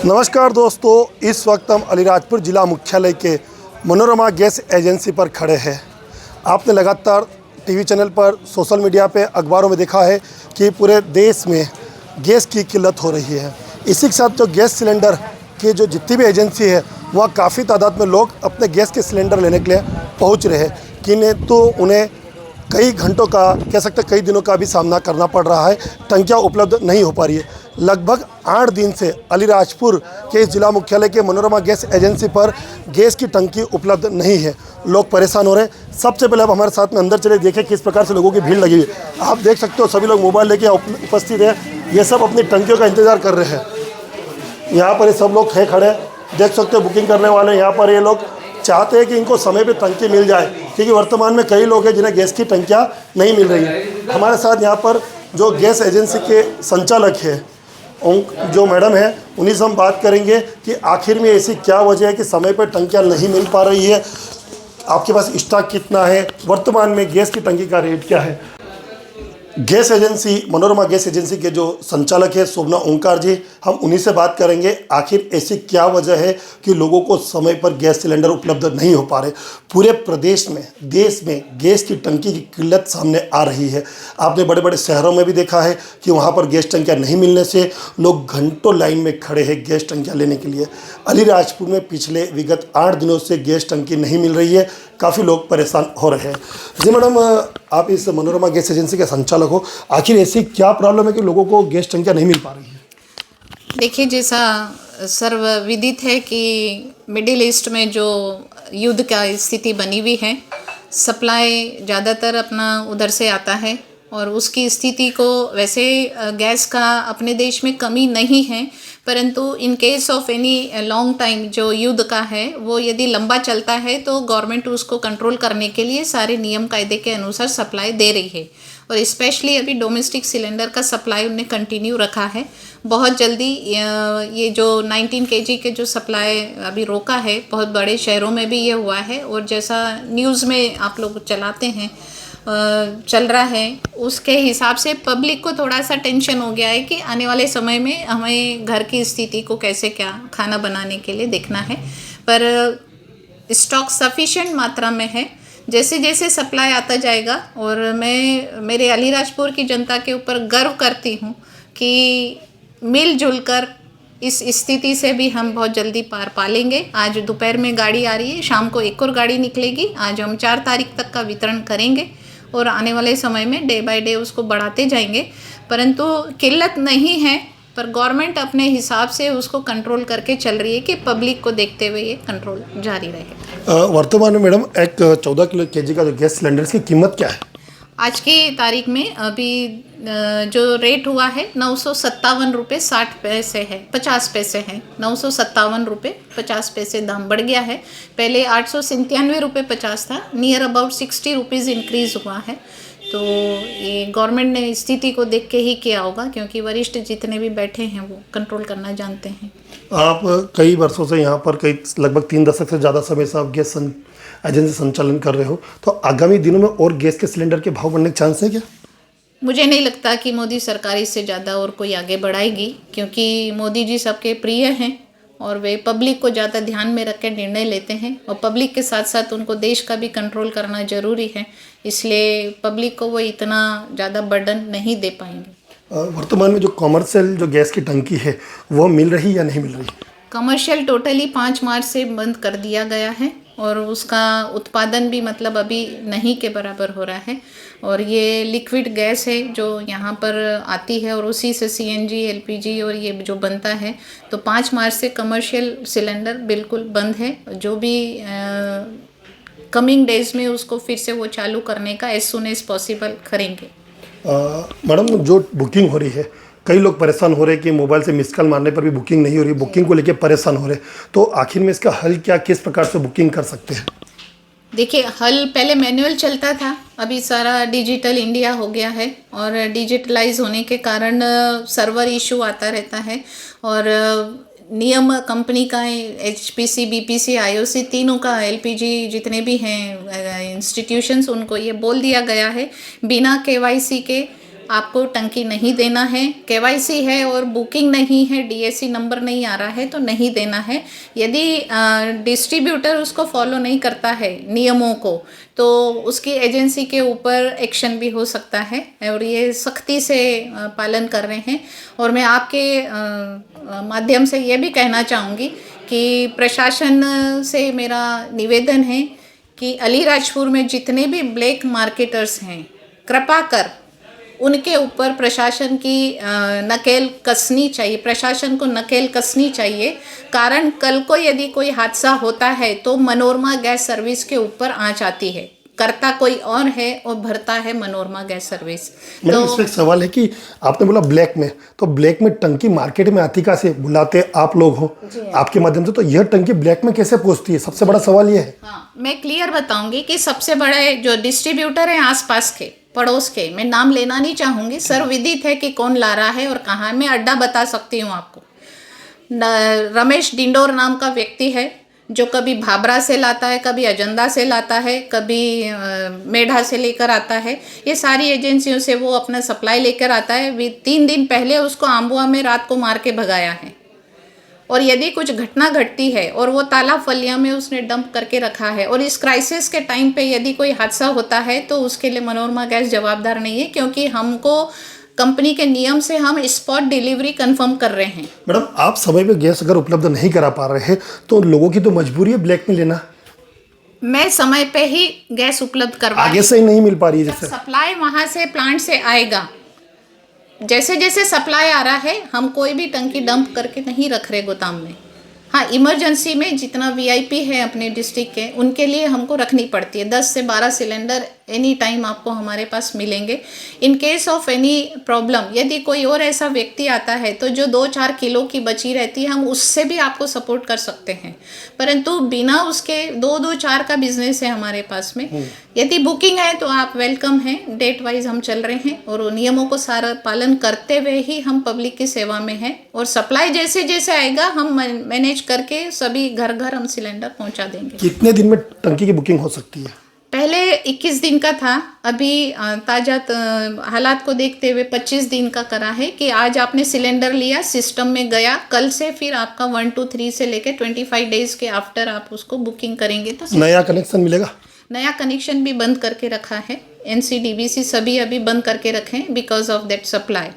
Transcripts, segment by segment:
नमस्कार दोस्तों, इस वक्त हम अलीराजपुर ज़िला मुख्यालय के मनोरमा गैस एजेंसी पर खड़े हैं। आपने लगातार टीवी चैनल पर, सोशल मीडिया पे, अखबारों में देखा है कि पूरे देश में गैस की किल्लत हो रही है। इसी के साथ जो गैस सिलेंडर की जो जितनी भी एजेंसी है वह काफ़ी तादाद में लोग अपने गैस के सिलेंडर लेने के लिए पहुँच रहे हैं, किन्तु उन्हें कई घंटों का, कह सकते कई दिनों का भी सामना करना पड़ रहा है। टंकियाँ उपलब्ध नहीं हो पा रही है। लगभग 8 दिन से अलीराजपुर के जिला मुख्यालय के मनोरमा गैस एजेंसी पर गैस की टंकी उपलब्ध नहीं है। लोग परेशान हो रहे हैं। सबसे पहले आप हमारे साथ में अंदर चले, देखें किस प्रकार से लोगों की भीड़ लगी हुई है। आप देख सकते हो सभी लोग मोबाइल लेके उपस्थित हैं। ये सब अपनी टंकियों का इंतज़ार कर रहे हैं। यहाँ पर ये सब लोग है खड़े, देख सकते हो बुकिंग करने वाले। यहाँ पर ये लोग चाहते हैं कि इनको समय पे टंकी मिल जाए, क्योंकि वर्तमान में कई लोग हैं जिन्हें गैस की टंकियाँ नहीं मिल रही हैं। हमारे साथ यहाँ पर जो गैस एजेंसी के संचालक हैं, जो मैडम है, उन्हीं से हम बात करेंगे कि आखिर में ऐसी क्या वजह है कि समय पर टंकियाँ नहीं मिल पा रही है। आपके पास स्टॉक कितना है, वर्तमान में गैस की टंकी का रेट क्या है। Gas agency, Manorama gas agency के जो संचालक है शोभना ओंकार जी, हम उन्हीं से बात करेंगे आखिर ऐसी क्या वजह है कि लोगों को समय पर गैस सिलेंडर उपलब्ध नहीं हो पा रहे। पूरे प्रदेश में, देश में गैस की टंकी की किल्लत सामने आ रही है। आपने बड़े बड़े शहरों में भी देखा है कि वहाँ पर गैस टंकियाँ नहीं मिलने से लोग घंटों लाइन में खड़े हैं गैस टंकियाँ लेने के लिए। अलीराजपुर में पिछले विगत 8 दिनों से गैस टंकी नहीं मिल रही है। काफ़ी लोग परेशान हो रहे हैं। जी मैडम, आप इस मनोरमा गैस एजेंसी के संचालक हो, आखिर ऐसी क्या प्रॉब्लम है कि लोगों को गैस टंकियाँ नहीं मिल पा रही है। देखिए, जैसा सर्वविदित है कि मिडिल ईस्ट में जो युद्ध का स्थिति बनी हुई है, सप्लाई ज़्यादातर अपना उधर से आता है और उसकी स्थिति को, वैसे गैस का अपने देश में कमी नहीं है, परंतु in case of any long time जो युद्ध का है वो यदि लंबा चलता है तो गवर्नमेंट उसको कंट्रोल करने के लिए सारे नियम कायदे के अनुसार सप्लाई दे रही है। और स्पेशली अभी डोमेस्टिक सिलेंडर का सप्लाई उन्होंने कंटिन्यू रखा है। बहुत जल्दी ये जो 19 kg के जो सप्लाई अभी रोका है, बहुत बड़े शहरों में भी ये हुआ है। और जैसा न्यूज़ में आप लोग चलाते हैं, चल रहा है, उसके हिसाब से पब्लिक को थोड़ा सा टेंशन हो गया है कि आने वाले समय में हमें घर की स्थिति को कैसे क्या खाना बनाने के लिए देखना है। पर स्टॉक सफिशिएंट मात्रा में है। जैसे जैसे सप्लाई आता जाएगा, और मैं मेरे अलीराजपुर की जनता के ऊपर गर्व करती हूँ कि मिलजुल कर इस स्थिति से भी हम बहुत जल्दी पार पा लेंगे। आज दोपहर में गाड़ी आ रही है, शाम को एक और गाड़ी निकलेगी। आज हम 4 तारीख तक का वितरण करेंगे और आने वाले समय में डे बाय डे उसको बढ़ाते जाएंगे। परंतु किल्लत नहीं है, पर गवर्नमेंट अपने हिसाब से उसको कंट्रोल करके चल रही है कि पब्लिक को देखते हुए ये कंट्रोल जारी रहे। वर्तमान में मैडम एक 14 kg का जो गैस सिलेंडर, की कीमत क्या है आज की तारीख में? अभी जो रेट हुआ है 957 रुपये 60 पैसे है, 50 पैसे है। 957 रुपये 50 पैसे दाम बढ़ गया है। पहले 897 रुपये 50 था। नियर अबाउट 60 रुपीज़ इंक्रीज़ हुआ है। तो ये गवर्नमेंट ने स्थिति को देख के ही किया होगा, क्योंकि वरिष्ठ जितने भी बैठे हैं वो कंट्रोल करना जानते हैं। आप कई वर्षों से यहाँ पर, कई लगभग 3 दशक से ज़्यादा समय से आप गैस एजेंसी संचालन कर रहे हो, तो आगामी दिनों में और गैस के सिलेंडर के भाव बढ़ने के चांस है क्या? मुझे नहीं लगता कि मोदी सरकार इससे ज़्यादा और कोई आगे बढ़ाएगी, क्योंकि मोदी जी सबके प्रिय हैं और वे पब्लिक को ज़्यादा ध्यान में रख के निर्णय लेते हैं। और पब्लिक के साथ साथ उनको देश का भी कंट्रोल करना ज़रूरी है, इसलिए पब्लिक को वो इतना ज़्यादा बर्डन नहीं दे पाएंगे। वर्तमान में जो कॉमर्शियल जो गैस की टंकी है वो मिल रही या नहीं मिल रही? कमर्शियल टोटली 5 मार्च से बंद कर दिया गया है और उसका उत्पादन भी मतलब अभी नहीं के बराबर हो रहा है। और ये लिक्विड गैस है जो यहाँ पर आती है और उसी से CNG, LPG और ये जो बनता है। तो 5 मार्च से कमर्शियल सिलेंडर बिल्कुल बंद है। जो भी कमिंग डेज में उसको फिर से वो चालू करने का एज सुन एज पॉसिबल करेंगे। मैडम, जो बुकिंग हो रही है, कई लोग परेशान हो रहे हैं कि मोबाइल से मिस कॉल मारने पर भी बुकिंग नहीं हो रही, बुकिंग को लेकर परेशान हो रहे हैं, तो आखिर में इसका हल क्या, किस प्रकार से बुकिंग कर सकते हैं? देखिए, हल पहले मैनुअल चलता था, अभी सारा डिजिटल इंडिया हो गया है और डिजिटलाइज होने के कारण सर्वर इशू आता रहता है। और नियम कंपनी का HPC, BPC, IOC तीनों का, LPG जितने भी हैं इंस्टीट्यूशंस, उनको ये बोल दिया गया है बिना KYC के आपको टंकी नहीं देना है, केवाईसी है और बुकिंग नहीं है, डीएसी नंबर नहीं आ रहा है तो नहीं देना है। यदि डिस्ट्रीब्यूटर उसको फॉलो नहीं करता है नियमों को, तो उसकी एजेंसी के ऊपर एक्शन भी हो सकता है और ये सख्ती से पालन कर रहे हैं। और मैं आपके माध्यम से ये भी कहना चाहूँगी कि प्रशासन से मेरा निवेदन है कि अलीराजपुर में जितने भी ब्लैक मार्केटर्स हैं, कृपा कर उनके ऊपर प्रशासन की नकेल कसनी चाहिए, प्रशासन को नकेल कसनी चाहिए। कारण कल को यदि कोई हादसा होता है तो मनोरमा गैस सर्विस के ऊपर आँच आती है, करता कोई और है और भरता है मनोरमा गैस सर्विस। मैडम इसमें एक सवाल है कि आपने बोला ब्लैक में, तो ब्लैक में टंकी मार्केट में आती कहाँ से? बुलाते आप लोग हो आपके माध्यम से, तो यह टंकी ब्लैक में कैसे पहुँचती है? सबसे बड़ा सवाल ये है। हाँ, मैं क्लियर बताऊंगी कि सबसे बड़े जो डिस्ट्रीब्यूटर हैं आसपास के पड़ोस के, मैं नाम लेना नहीं चाहूँगी, सर्वविदित है कि कौन ला रहा है और कहाँ। मैं अड्डा बता सकती हूँ आपको। रमेश डिंडोर नाम का व्यक्ति है जो कभी भाबरा से लाता है, कभी अजंदा से लाता है, कभी मेढा से लेकर आता है। ये सारी एजेंसियों से वो अपना सप्लाई लेकर आता है। 3 दिन पहले उसको आम्बुआ में रात को मार के भगाया है। और यदि कुछ घटना घटती है और वो तालाब फलिया में उसने डंप करके रखा है और इस क्राइसिस के टाइम पे यदि कोई हादसा होता है तो उसके लिए मनोरमा गैस जवाबदार नहीं है, क्योंकि हमको कंपनी के नियम से हम स्पॉट डिलीवरी कंफर्म कर रहे हैं। मैडम आप समय पे गैस अगर उपलब्ध नहीं करा पा रहे हैं तो लोगों की तो मजबूरी है ब्लैक में लेना। मैं समय पे ही गैस उपलब्ध करवा, आगे से ही नहीं मिल पा रही है जैसे सप्लाई वहाँ से प्लांट से आएगा। जैसे जैसे सप्लाई आ रहा है हम कोई भी टंकी डंप करके नहीं रख रहे गोदाम में। हाँ, इमरजेंसी में जितना वीआईपी है अपने डिस्ट्रिक्ट के, उनके लिए हमको रखनी पड़ती है। 10 से 12 सिलेंडर एनी टाइम आपको हमारे पास मिलेंगे। In case of any problem, यदि कोई और ऐसा व्यक्ति आता है तो जो 2-4 किलो की बची रहती है हम उससे भी आपको सपोर्ट कर सकते हैं, परंतु बिना उसके 2-4 का बिजनेस है हमारे पास में। यदि बुकिंग है तो आप वेलकम हैं, डेट वाइज हम चल रहे हैं और नियमों को सारा पालन करते हुए ही हम पब्लिक की सेवा में हैं। और सप्लाई जैसे जैसे आएगा हम मैनेज करके सभी घर घर हम सिलेंडर पहुंचा देंगे। कितने दिन में टंकी की बुकिंग हो सकती है? पहले 21 दिन का था, अभी ताज़ा हालात को देखते हुए 25 दिन का करा है कि आज आपने सिलेंडर लिया, सिस्टम में गया, कल से फिर आपका 1 to 3 से लेके 25 डेज के आफ्टर आप उसको बुकिंग करेंगे तो नया कनेक्शन मिलेगा। नया कनेक्शन भी बंद करके रखा है, NCDBC सभी अभी बंद करके रखे हैं बिकॉज ऑफ दैट सप्लाई।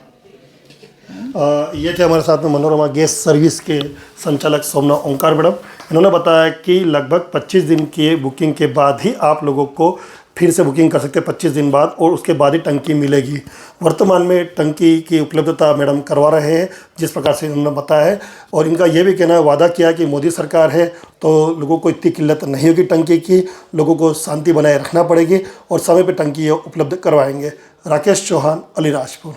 ये थे हमारे साथ में मनोरमा गैस सर्विस के संचालक सोमना ओंकार मैडम। इन्होंने बताया कि लगभग 25 दिन की बुकिंग के बाद ही आप लोगों को फिर से बुकिंग कर सकते हैं 25 दिन बाद, और उसके बाद ही टंकी मिलेगी। वर्तमान में टंकी की उपलब्धता मैडम करवा रहे हैं जिस प्रकार से इन्होंने बताया है। और इनका ये भी कहना है, वादा किया कि मोदी सरकार है तो लोगों को इतनी किल्लत नहीं होगी टंकी की, लोगों को शांति बनाए रखना पड़ेगी और समय पर टंकी उपलब्ध करवाएंगे। राकेश चौहान, अलीराजपुर।